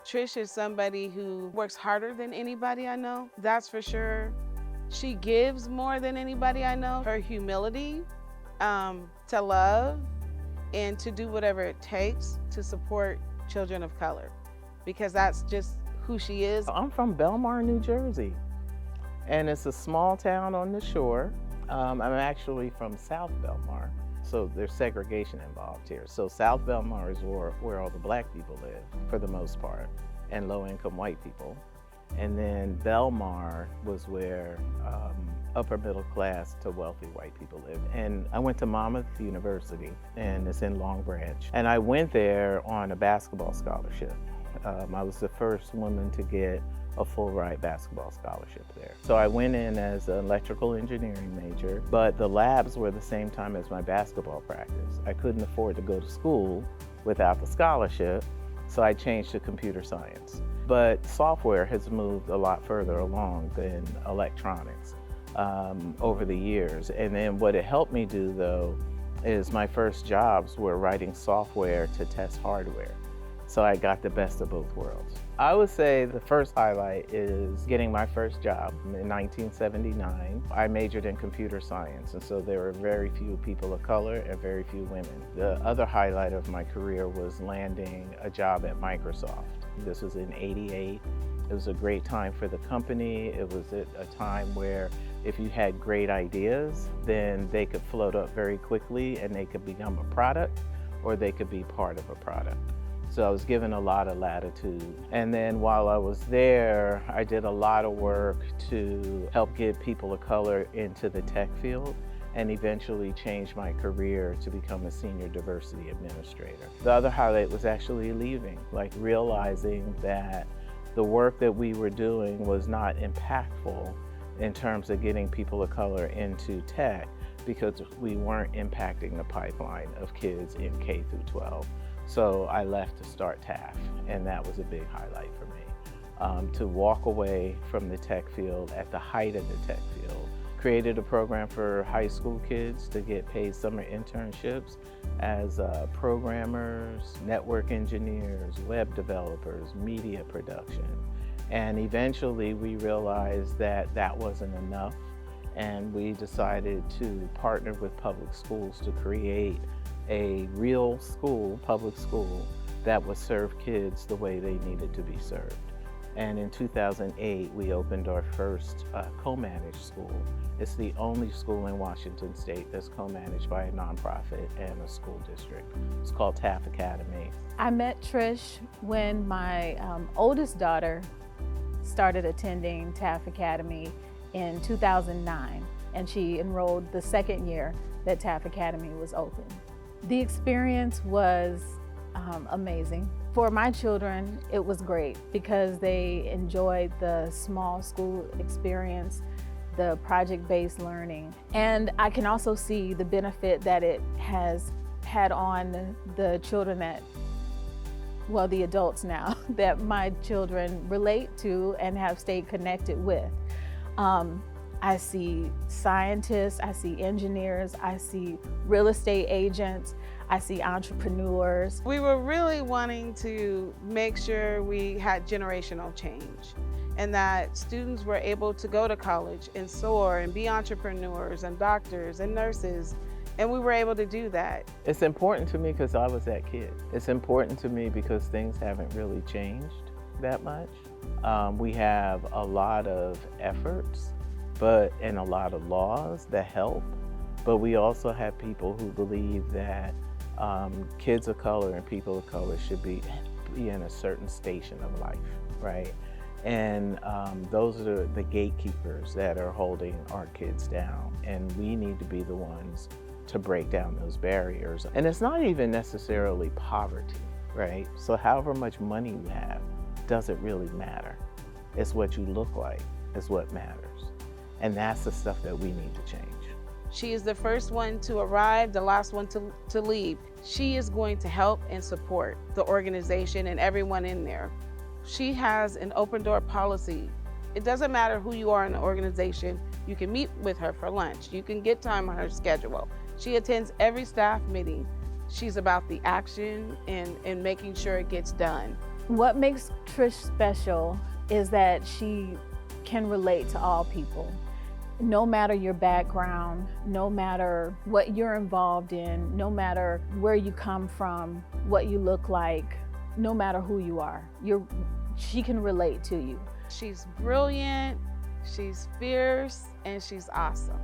Trish is somebody who works harder than anybody I know, that's for sure. She gives more than anybody I know. Her humility to love and to do whatever it takes to support children of color, because that's just who she is. I'm from Belmar, New Jersey, and it's a small town on the shore. I'm actually from South Belmar, so there's segregation involved here. So South Belmar is where all the black people live, for the most part, and low-income white people. And then Belmar was where upper middle class to wealthy white people lived. And I went to Monmouth University, and it's in Long Branch. And I went there on a basketball scholarship. I was the first woman to get a full ride basketball scholarship there. So I went in as an electrical engineering major, but the labs were the same time as my basketball practice. I couldn't afford to go to school without the scholarship, so I changed to computer science. But software has moved a lot further along than electronics over the years. And then what it helped me do, though, is my first jobs were writing software to test hardware. So I got the best of both worlds. I would say the first highlight is getting my first job in 1979. I majored in computer science, and so there were very few people of color and very few women. The other highlight of my career was landing a job at Microsoft. This was in '88. It was a great time for the company. It was at a time where if you had great ideas, then they could float up very quickly and they could become a product, or they could be part of a product. So I was given a lot of latitude. And then while I was there, I did a lot of work to help get people of color into the tech field, and eventually change my career to become a senior diversity administrator. The other highlight was actually leaving, like realizing that the work that we were doing was not impactful in terms of getting people of color into tech, because we weren't impacting the pipeline of kids in K through 12. So I left to start TAF, and that was a big highlight for me. To walk away from the tech field at the height of the tech field. Created a program for high school kids to get paid summer internships as programmers, network engineers, web developers, media production. And eventually we realized that that wasn't enough, and we decided to partner with public schools to create a real school, public school, that would serve kids the way they needed to be served. And in 2008, we opened our first co-managed school. It's the only school in Washington State that's co-managed by a nonprofit and a school district. It's called TAF Academy. I met Trish when my oldest daughter started attending TAF Academy in 2009, and she enrolled the second year that TAF Academy was open. The experience was amazing. For my children, it was great because they enjoyed the small school experience, the project-based learning, and I can also see the benefit that it has had on the children the adults now, that my children relate to and have stayed connected with. I see scientists, I see engineers, I see real estate agents, I see entrepreneurs. We were really wanting to make sure we had generational change, and that students were able to go to college and soar and be entrepreneurs and doctors and nurses, and we were able to do that. It's important to me because I was that kid. It's important to me because things haven't really changed that much. We have a lot of efforts, and a lot of laws that help, but we also have people who believe that kids of color and people of color should be in a certain station of life, right? And those are the gatekeepers that are holding our kids down, and we need to be the ones to break down those barriers. And it's not even necessarily poverty, right? So however much money you have doesn't really matter. It's what you look like is what matters. And that's the stuff that we need to change. She is the first one to arrive, the last one to leave. She is going to help and support the organization and everyone in there. She has an open door policy. It doesn't matter who you are in the organization. You can meet with her for lunch. You can get time on her schedule. She attends every staff meeting. She's about the action and making sure it gets done. What makes Trish special is that she can relate to all people. No matter your background, no matter what you're involved in, no matter where you come from, what you look like, no matter who you are, she can relate to you. She's brilliant, she's fierce, and she's awesome.